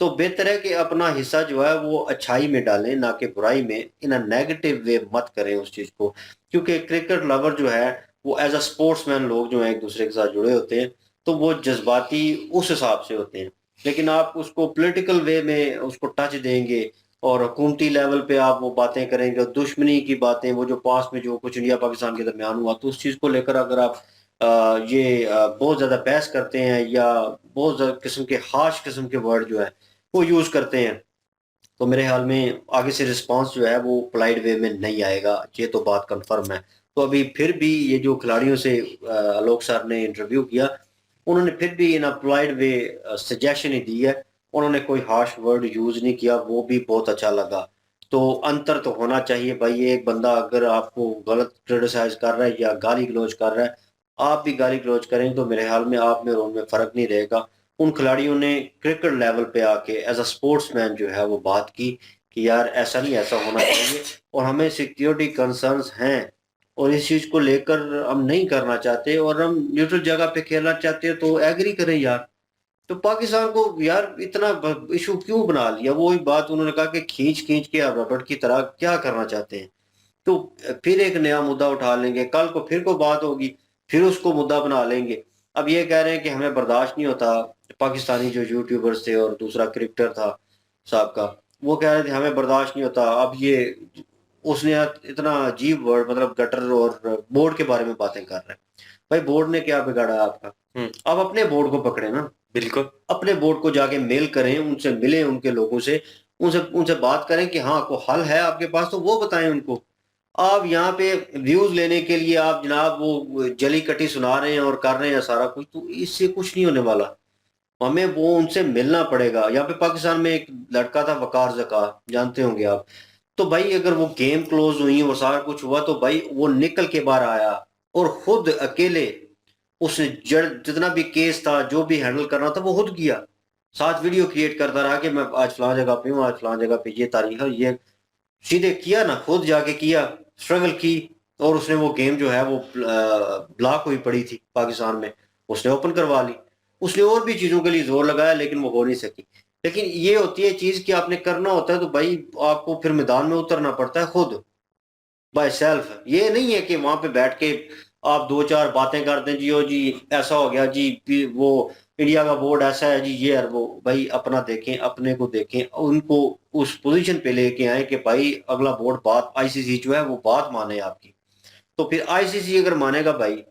तो बेहतर है कि अपना हिस्सा जो है वो अच्छाई में डालें, ना कि बुराई में। इन अ नेगेटिव वे मत करें उस चीज को, क्योंकि क्रिकेट लवर जो है वो एज अ स्पोर्ट्समैन लोग जो है एक दूसरे के साथ जुड़े होते हैं, तो वो जज्बाती उस हिसाब से होते हैं। लेकिन आप उसको पॉलिटिकल वे में उसको टच देंगे और हुकूमती लेवल पे आप वो बातें करेंगे, और दुश्मनी की बातें, वो जो पास में जो कुछ इंडिया पाकिस्तान के दरमियान हुआ, तो उस चीज़ को लेकर अगर आप बहुत ज़्यादा बहस करते हैं, या बहुत ज़्यादा किस्म के हार्श किस्म के वर्ड जो है वो यूज़ करते हैं, तो मेरे ख्याल में आगे से रिस्पांस जो है वो पोलाइट वे में नहीं आएगा। ये तो बात कंफर्म है। तो अभी फिर भी ये जो खिलाड़ियों से आलोक सर ने इंटरव्यू किया, उन्होंने फिर भी इन अ पोलाइट वे सजेशन ही दी है। उन्होंने कोई हार्श वर्ड यूज नहीं किया, वो भी बहुत अच्छा लगा। तो अंतर तो होना चाहिए भाई। एक बंदा अगर आपको गलत क्रिटिसाइज कर रहा है या गाली गलौज कर रहा है, आप भी गाली गलौज करेंगे, तो मेरे ख्याल में आप में और उनमें फर्क नहीं रहेगा। उन खिलाड़ियों ने क्रिकेट लेवल पे आके एज अ स्पोर्ट्समैन जो है वो बात की कि यार ऐसा नहीं, ऐसा होना चाहिए, और हमें सिक्योरिटी कंसर्न्स हैं, और इस चीज को लेकर हम नहीं करना चाहते, और हम न्यूट्रल जगह पे खेलना चाहते हैं, तो एग्री करें यार। तो पाकिस्तान को यार इतना इशू क्यों बना लिया? वो ही बात उन्होंने कहा कि खींच खींच के आप रबड़ की तरह क्या करना चाहते हैं। तो फिर एक नया मुद्दा उठा लेंगे, कल को फिर कोई बात होगी, फिर उसको मुद्दा बना लेंगे। अब ये कह रहे हैं कि हमें बर्दाश्त नहीं होता, पाकिस्तानी जो यूट्यूबर्स थे और दूसरा क्रिकेटर था साहब का, वो कह रहे थे हमें बर्दाश्त नहीं होता। अब ये उसने इतना अजीब वर्ड, मतलब गटर और बोर्ड के बारे में बातें कर रहे हैं। भाई बोर्ड ने क्या बिगाड़ा आपका? अब अपने बोर्ड को पकड़े ना, बिल्कुल अपने बोर्ड को जाके मेल करें, उनसे मिले, उनके लोगों से उनसे उनसे बात करें कि हाँ को हल है आपके पास, तो वो बताएं उनको। आप यहाँ पे व्यूज लेने के लिए आप जनाब वो जली कटी सुना रहे हैं और कर रहे हैं सारा कुछ, तो इससे कुछ नहीं होने वाला। हमें वो उनसे मिलना पड़ेगा। यहाँ पे पाकिस्तान में एक लड़का था वकार जका, जानते होंगे आप। तो भाई अगर वो गेम क्लोज हुई और सारा कुछ हुआ, तो भाई वो निकल के बाहर आया और खुद अकेले उसने जितना भी केस था, जो भी हैंडल करना था, वो खुद किया। साथ वीडियो क्रिएट करता रहा कि मैं आज फलां जगह पे हूँ, आज फलां जगह पे ये तारीख है, ये सीधे किया ना, खुद जाके किया, स्ट्रगल की, और उसने वो गेम जो है वो ब्लॉक हुई पड़ी थी पाकिस्तान में, उसने ओपन करवा ली। उसने और भी चीजों के लिए जोर लगाया, लेकिन वो हो नहीं सकी। लेकिन ये होती है चीज कि आपने करना होता है तो भाई आपको फिर मैदान में उतरना पड़ता है खुद, बाय सेल्फ। ये नहीं है कि वहां पे बैठ के आप दो चार बातें करते हैं, जी ओ जी ऐसा हो गया जी, वो इंडिया का बोर्ड ऐसा है जी, ये है वो। भाई अपना देखें, अपने को देखें, उनको उस पोजीशन पे लेके आए कि भाई अगला बोर्ड बात, आईसीसी जो है वो बात माने आपकी। तो फिर आईसीसी अगर मानेगा भाई,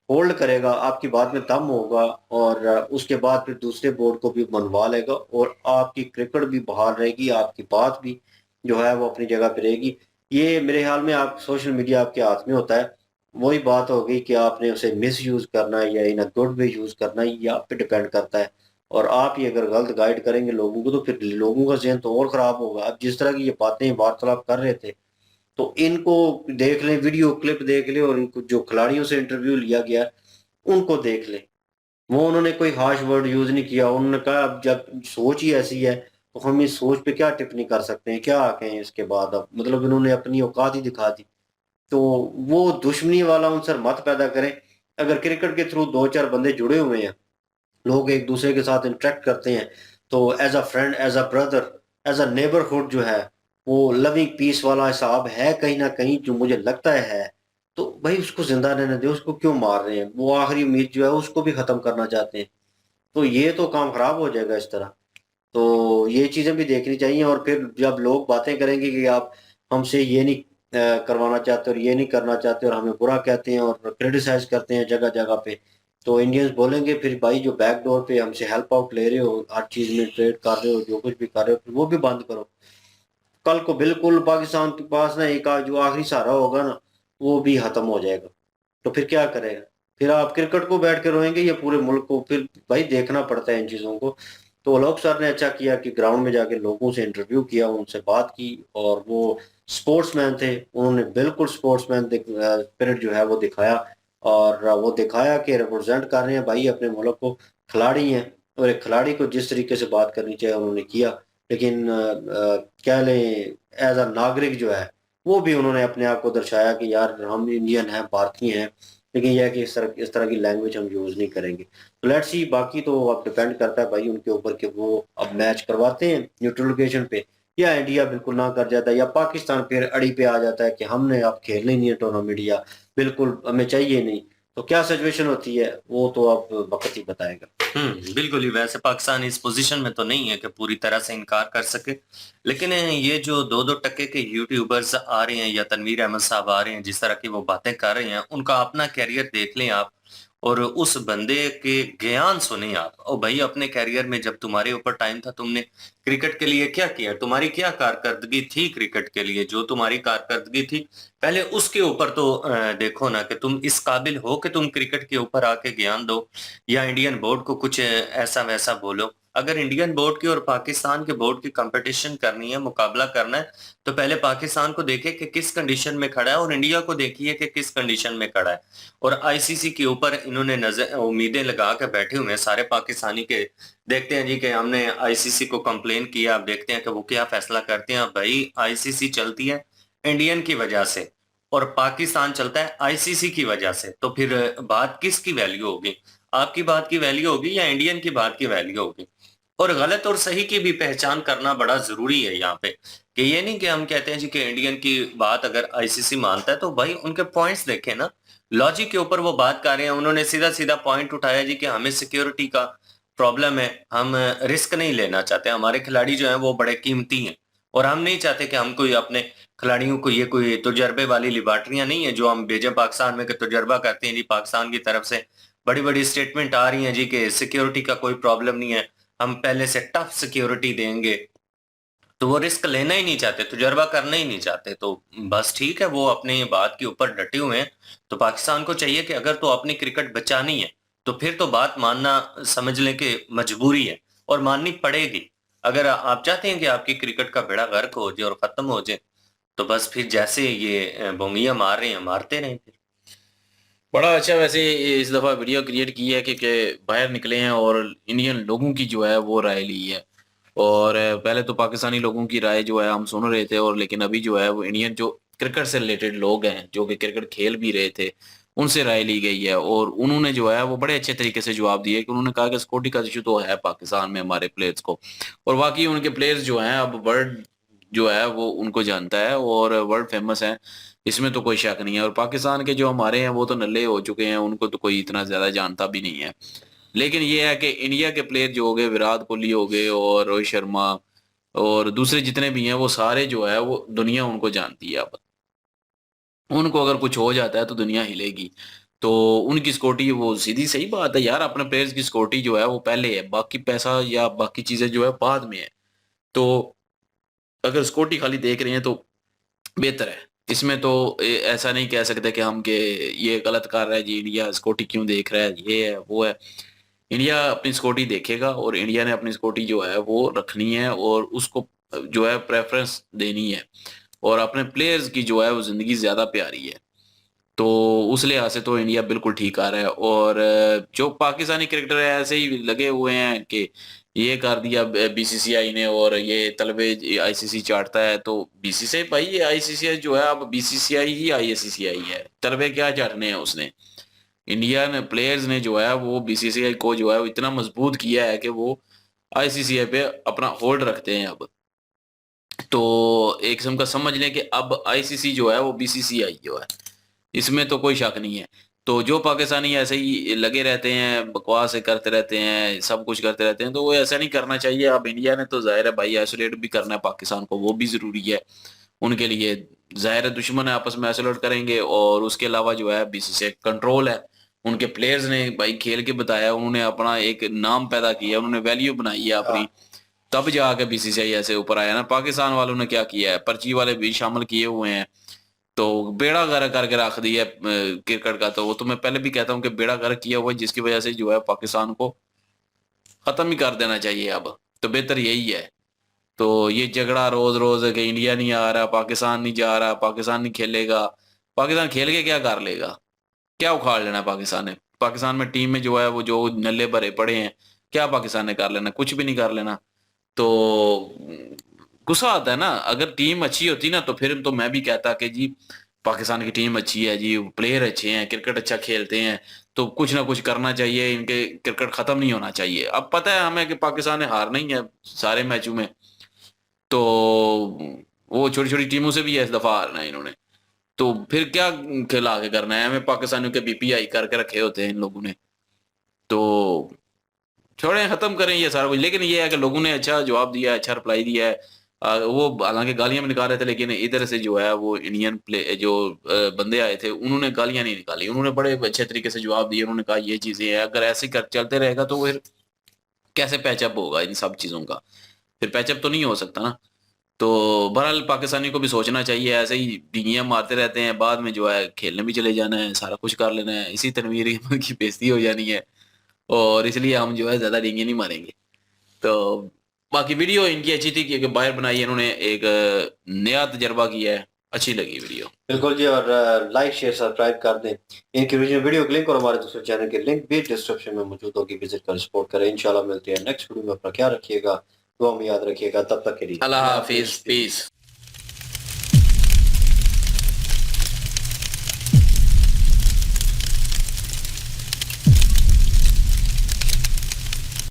होल्ड करेगा, आपकी बात में दम होगा, और उसके बाद फिर दूसरे बोर्ड को भी मनवा लेगा, और आपकी क्रिकेट भी बहाल रहेगी, आपकी बात भी जो है वो अपनी जगह पे रहेगी। ये मेरे ख्याल में आप सोशल मीडिया आपके हाथ में होता है। वही बात हो गई कि आपने उसे मिस यूज करना है या इन गुड वे यूज करना है, ये आप पे डिपेंड करता है। और आप ही अगर गलत गाइड करेंगे लोगों को, तो फिर लोगों का जहन तो और खराब होगा। अब जिस तरह की ये बातें वार्तालाप कर रहे थे, तो इनको देख लें, वीडियो क्लिप देख लें, और इनको जो खिलाड़ियों से इंटरव्यू लिया गया उनको देख लें। वो उन्होंने कोई हार्श वर्ड यूज नहीं किया। उन्होंने कहा अब जब सोच ही ऐसी है तो हम इस सोच पे क्या टिप्पणी कर सकते हैं, क्या कहें इसके बाद। अब मतलब इन्होंने अपनी औकात ही दिखा दी। तो वो दुश्मनी वाला उनसे मत पैदा करें। अगर क्रिकेट के थ्रू दो चार बंदे जुड़े हुए हैं, लोग एक दूसरे के साथ इंटरेक्ट करते हैं, तो as a friend, as a brother, as a neighbourhood जो है वो लविंग पीस वाला हिसाब है कहीं ना कहीं, जो मुझे लगता है। तो भाई उसको जिंदा रहने दे, उसको क्यों मार रहे हैं। वो आखिरी उम्मीद जो है उसको भी खत्म करना चाहते हैं। तो ये तो काम खराब हो जाएगा इस तरह। तो ये चीजें भी देखनी चाहिए। और फिर जब लोग बातें करेंगे कि आप हमसे ये नहीं करवाना चाहते और ये नहीं करना चाहते, और हमें बुरा कहते हैं और क्रिटिसाइज करते हैं जगह जगह पे, तो इंडियंस बोलेंगे फिर भाई जो बैक डोर पे हमसे हेल्प आउट ले रहे हो, हर चीज में ट्रेड कर रहे हो, जो कुछ भी कर रहे हो, फिर वो भी बंद करो। कल को बिल्कुल पाकिस्तान के पास ना एक जो आखिरी सहारा होगा ना, वो भी खत्म हो जाएगा। तो फिर क्या करेगा। फिर आप क्रिकेट को बैठ के रोएंगे या पूरे मुल्क को। फिर भाई देखना पड़ता है इन चीजों को। तो आलोक सर ने अच्छा किया कि ग्राउंड में जाके लोगों से इंटरव्यू किया, उनसे बात की, और वो स्पोर्ट्समैन थे, उन्होंने बिल्कुल स्पोर्ट्समैन स्पिरिट जो है वो दिखाया। और वो दिखाया कि रिप्रेजेंट कर रहे हैं भाई अपने मुल्क को, खिलाड़ी हैं, और एक खिलाड़ी को जिस तरीके से बात करनी चाहिए उन्होंने किया। लेकिन कह लें एज अ नागरिक जो है, वो भी उन्होंने अपने आप को दर्शाया कि यार हम इंडियन हैं, भारतीय हैं, लेकिन यह है कि इस तरह की लैंग्वेज हम यूज़ नहीं करेंगे। तो लेट्स सी, बाकी तो अब डिपेंड करता है भाई उनके ऊपर कि वो अब मैच करवाते हैं न्यूट्रल लोकेशन पे, या इंडिया बिल्कुल ना कर जाता है, या पाकिस्तान फिर अड़ी पे आ जाता है कि हमने अब खेलना ही नहीं है टूर्नामेंट, या बिल्कुल हमें चाहिए नहीं। तो क्या सिचुएशन होती है वो तो अब वक्त ही बताएगा। बिल्कुल ही। वैसे पाकिस्तान इस पोजीशन में तो नहीं है कि पूरी तरह से इनकार कर सके, लेकिन ये जो 2-2 टके के यूट्यूबर्स आ रहे हैं या तनवीर अहमद साहब आ रहे हैं, जिस तरह की वो बातें कर रहे हैं, उनका अपना कैरियर देख लें आप, और उस बंदे के ज्ञान सुने आप। और भाई अपने कैरियर में जब तुम्हारे ऊपर टाइम था, तुमने क्रिकेट के लिए क्या किया, तुम्हारी क्या कारकर्दगी थी क्रिकेट के लिए, जो तुम्हारी कारकर्दगी थी पहले उसके ऊपर तो देखो ना कि तुम इस काबिल हो कि तुम क्रिकेट के ऊपर आके ज्ञान दो, या इंडियन बोर्ड को कुछ ऐसा वैसा बोलो। अगर इंडियन बोर्ड की और पाकिस्तान के बोर्ड की कंपटीशन करनी है, मुकाबला करना है, तो पहले पाकिस्तान को देखे कि किस कंडीशन में खड़ा है, और इंडिया को देखिए कि किस कंडीशन में खड़ा है। और आईसीसी के ऊपर इन्होंने नजर उम्मीदें लगा के बैठे हुए हैं सारे पाकिस्तानी के। देखते हैं जी कि हमने आईसीसी को कंप्लेन किया, अब देखते हैं कि वो क्या फैसला करते हैं। भाई आईसीसी चलती है इंडियन की वजह से, और पाकिस्तान चलता है आईसीसी की वजह से। तो फिर बात किसकी वैल्यू होगी, आपकी बात की वैल्यू होगी या इंडियन की बात की वैल्यू होगी। और गलत और सही की भी पहचान करना बड़ा जरूरी है यहाँ पे, कि ये नहीं कि हम कहते हैं जी कि इंडियन की बात अगर आईसीसी मानता है, तो भाई उनके पॉइंट्स देखें ना, लॉजिक के ऊपर वो बात कर रहे हैं। उन्होंने सीधा सीधा पॉइंट उठाया जी कि हमें सिक्योरिटी का प्रॉब्लम है, हम रिस्क नहीं लेना चाहते, हमारे खिलाड़ी जो हैं वो बड़े कीमती हैं, और हम नहीं चाहते कि हम कोई अपने खिलाड़ियों को, ये कोई तजुर्बे वाली लिबार्ट्रियां नहीं है जो हम भेजे पाकिस्तान में कि तजुर्बा करते हैं जी। पाकिस्तान की तरफ से बड़ी बड़ी स्टेटमेंट आ रही हैं जी कि सिक्योरिटी का कोई प्रॉब्लम नहीं है, हम पहले से टफ सिक्योरिटी देंगे। तो वो रिस्क लेना ही नहीं चाहते, तजुर्बा करना ही नहीं चाहते। तो बस ठीक है, वो अपने बात के ऊपर डटे हुए हैं। तो पाकिस्तान को चाहिए कि अगर तो अपनी क्रिकेट बचानी है, तो फिर तो बात मानना समझ लें कि मजबूरी है, और माननी पड़ेगी। अगर आप चाहते हैं कि आपकी क्रिकेट का बेड़ा गर्क हो जाए और खत्म हो जाए, तो बस फिर जैसे ये बोंगियां मार रहे हैं, मारते रहें फिर। बड़ा अच्छा वैसे इस दफा वीडियो क्रिएट की है कि बाहर निकले हैं और इंडियन लोगों की जो है वो राय ली है। और पहले तो पाकिस्तानी लोगों की राय जो है हम सुन रहे थे, और लेकिन अभी जो है वो इंडियन जो क्रिकेट से रिलेटेड लोग हैं जो कि क्रिकेट खेल भी रहे थे, उनसे राय ली गई है। और उन्होंने जो है वो बड़े अच्छे तरीके से जवाब दिए कि उन्होंने कहा कि सिक्योरिटी का इशू तो है पाकिस्तान में हमारे प्लेयर्स को, और बाकी उनके प्लेयर्स जो हैं अब वर्ल्ड जो है वो उनको जानता है और वर्ल्ड फेमस है, इसमें तो कोई शक नहीं है। और पाकिस्तान के जो हमारे हैं वो तो नल्ले हो चुके हैं, उनको तो कोई इतना ज्यादा जानता भी नहीं है। लेकिन ये है कि इंडिया के प्लेयर जो हो गए, विराट कोहली हो गए और रोहित शर्मा और दूसरे जितने भी हैं, वो सारे जो है वो दुनिया उनको जानती है। अब उनको अगर कुछ हो जाता है तो दुनिया हिलेगी। तो उनकी सिक्योरिटी, वो सीधी सही बात है यार, अपने प्लेयर्स की सिक्योरिटी जो है वो पहले है, बाकी पैसा या बाकी चीजें जो है बाद में है। तो अगर सिक्योरिटी खाली देख रहे हैं तो बेहतर है। इसमें तो ऐसा नहीं कह सकते कि हम के ये गलत कर रहा है जी, इंडिया सिक्योरिटी क्यों देख रहा है, ये है वो है। इंडिया अपनी सिक्योरिटी देखेगा और इंडिया ने अपनी सिक्योरिटी जो है वो रखनी है और उसको जो है प्रेफरेंस देनी है, और अपने प्लेयर्स की जो है वो जिंदगी ज्यादा प्यारी है। तो उस लिहाज से तो इंडिया बिल्कुल ठीक आ रहा है। और जो पाकिस्तानी क्रिकेटर है ऐसे ही लगे हुए हैं कि ये कर दिया बीसीसीआई ने और ये तलबे आईसीसी चाटता है। तो बीसीसीआई भाई, ये आईसीसीआई जो है अब बीसीसीआई ही आईसीसीआई है, तलबे क्या चाटने हैं उसने। इंडिया ने प्लेयर्स ने जो है वो बीसीसीआई को जो है वो इतना मजबूत किया है कि वो आईसीसीआई पे अपना होल्ड रखते हैं अब। तो एक किस्म का समझ लें कि अब आईसीसी जो है वो बीसीसीआई जो है, इसमें तो कोई शक नहीं है। तो जो पाकिस्तानी ऐसे ही लगे रहते हैं, बकवास करते रहते हैं, सब कुछ करते रहते हैं, तो वो ऐसा नहीं करना चाहिए। अब इंडिया ने तो जाहिर है भाई आइसोलेट भी करना है पाकिस्तान को, वो भी जरूरी है उनके लिए। जाहिर है दुश्मन है, आपस में आइसोलेट करेंगे। और उसके अलावा जो है बीसीसीआई कंट्रोल है, उनके प्लेयर्स ने भाई खेल के बताया, उन्होंने अपना एक नाम पैदा किया, उन्होंने वैल्यू बनाई है अपनी, तब जाके बीसीसीआई ऐसे ऊपर आया ना। पाकिस्तान वालों ने क्या किया है, पर्ची वाले भी शामिल किए हुए हैं, तो बेड़ा गर्क करके रख दिया क्रिकेट का। तो वो तो मैं पहले भी कहता हूँ कि बेड़ा गर्क किया हुआ है, जिसकी वजह से जो है पाकिस्तान को खत्म ही कर देना चाहिए अब। तो बेहतर यही है। तो ये झगड़ा रोज रोज कि इंडिया नहीं आ रहा, पाकिस्तान नहीं जा रहा, पाकिस्तान नहीं खेलेगा, पाकिस्तान खेल के क्या कर लेगा, क्या उखाड़ लेना पाकिस्तान ने। पाकिस्तान में टीम में जो है वो जो नल्ले भरे पड़े हैं, क्या पाकिस्तान ने कर लेना, कुछ भी नहीं कर लेना। तो गुस्सा आता है ना। अगर टीम अच्छी होती ना तो फिर तो मैं भी कहता कि जी पाकिस्तान की टीम अच्छी है जी, प्लेयर अच्छे हैं, क्रिकेट अच्छा खेलते हैं, तो कुछ ना कुछ करना चाहिए, इनके क्रिकेट खत्म नहीं होना चाहिए। अब पता है हमें कि पाकिस्तान ने हारना ही है सारे मैचों में, तो वो छोटी छोटी टीमों से भी इस दफा हारना है इन्होंने। तो फिर क्या खिला के करना है, हमें पाकिस्तानियों के बीपीआई करके रखे होते हैं इन लोगों ने। तो छोड़े, खत्म करें ये सारा कुछ। लेकिन ये है कि लोगों ने अच्छा जवाब दिया है, अच्छा रिप्लाई दिया है। वो हालांकि गालियां भी निकाल रहे थे, लेकिन इधर से जो है वो इंडियन प्ले जो बंदे आए थे उन्होंने गालियां नहीं निकाली, उन्होंने बड़े अच्छे तरीके से जवाब दिए। उन्होंने कहा ये चीजें हैं, अगर ऐसे कर चलते रहेगा तो फिर कैसे पैचअप होगा इन सब चीजों का, फिर पैचअप तो नहीं हो सकता ना। तो बहरहाल पाकिस्तानी को भी सोचना चाहिए, ऐसे ही डिंगियां मारते रहते हैं, बाद में जो है खेलने भी चले जाना है, सारा कुछ कर लेना है, इसी तनवीर अहमद की बेइज्जती हो जानी है, और इसलिए हम जो है ज्यादा डिंगे नहीं मारेंगे। तो बाकी वीडियो इनकी अच्छी थी क्योंकि बाहर बनाई, इन्होंने एक नया तजर्बा किया है, अच्छी लगी वीडियो। बिल्कुल जी, और लाइक शेयर सब्सक्राइब कर दें। इनकी वीडियो के लिंक और हमारे दूसरे चैनल के लिंक भी डिस्क्रिप्शन में मौजूद होगी, विजिट कर सपोर्ट करें। इंशाल्लाह मिलते हैं नेक्स्ट वीडियो में। अपना ख्याल रखिएगा, दुआ में याद रखिएगा। तब तक के लिए अल्लाह हाफिज, पीस।